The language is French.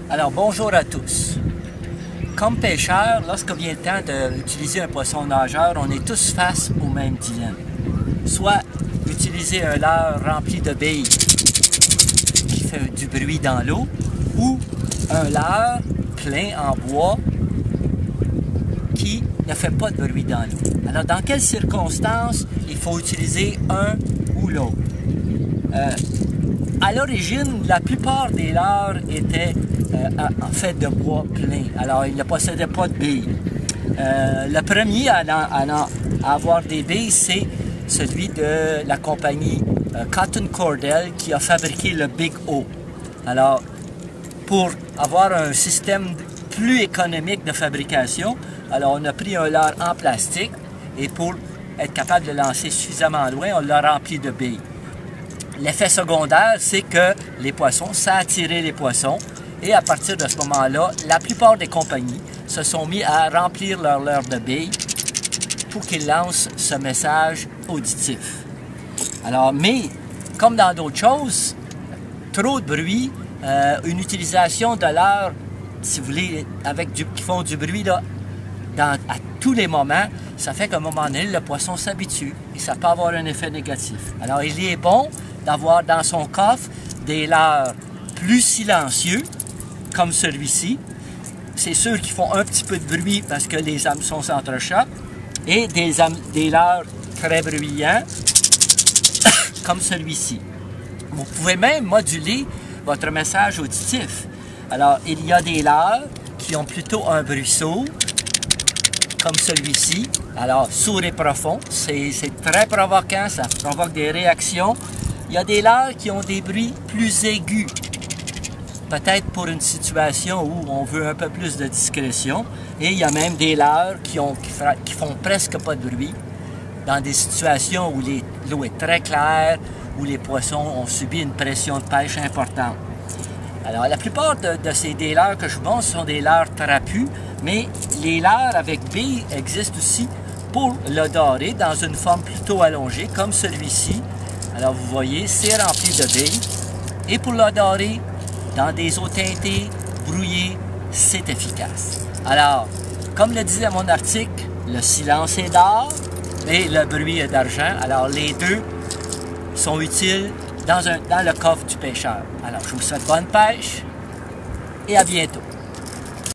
Alors bonjour à tous. Comme pêcheur, lorsque vient le temps d'utiliser un poisson nageur, on est tous face au même dilemme. Soit utiliser un leurre rempli de billes qui fait du bruit dans l'eau, ou un leurre plein en bois qui ne fait pas de bruit dans l'eau. Alors dans quelles circonstances il faut utiliser un ou l'autre? À l'origine, la plupart des leurres étaient en fait de bois plein. Alors, ils ne possédaient pas de billes. Le premier à avoir des billes, c'est celui de la compagnie Cotton Cordell qui a fabriqué le Big O. Alors, pour avoir un système plus économique de fabrication, alors on a pris un leurre en plastique et pour être capable de lancer suffisamment loin, on l'a rempli de billes. L'effet secondaire, c'est que les poissons, ça a attiré les poissons. Et à partir de ce moment-là, la plupart des compagnies se sont mis à remplir leur leurre de billes pour qu'ils lancent ce message auditif. Alors, mais, comme dans d'autres choses, trop de bruit, une utilisation de leurre, si vous voulez, qui font du bruit là, à tous les moments, ça fait qu'à un moment donné, le poisson s'habitue et ça peut avoir un effet négatif. Alors, il est bon d'avoir dans son coffre des leurres plus silencieux, comme celui-ci. C'est ceux qui font un petit peu de bruit parce que les hameçons s'entrechoquent, et des leurres très bruyants, comme celui-ci. Vous pouvez même moduler votre message auditif. Alors, il y a des leurres qui ont plutôt un bruit sourd, comme celui-ci. Alors, sourd et profond, c'est très provoquant, ça provoque des réactions. Il y a des leurres qui ont des bruits plus aigus, peut-être pour une situation où on veut un peu plus de discrétion. Et il y a même des leurres qui font presque pas de bruit dans des situations où l'eau est très claire, où les poissons ont subi une pression de pêche importante. Alors, la plupart des leurres que je vous montre sont des leurres trapus, mais les leurres avec billes existent aussi pour le doré dans une forme plutôt allongée, comme celui-ci. Alors, vous voyez, c'est rempli de billes. Et pour le doré, dans des eaux teintées, brouillées, c'est efficace. Alors, comme le disait mon article, le silence est d'or et le bruit est d'argent. Alors, les deux sont utiles dans le coffre du pêcheur. Alors, je vous souhaite bonne pêche et à bientôt.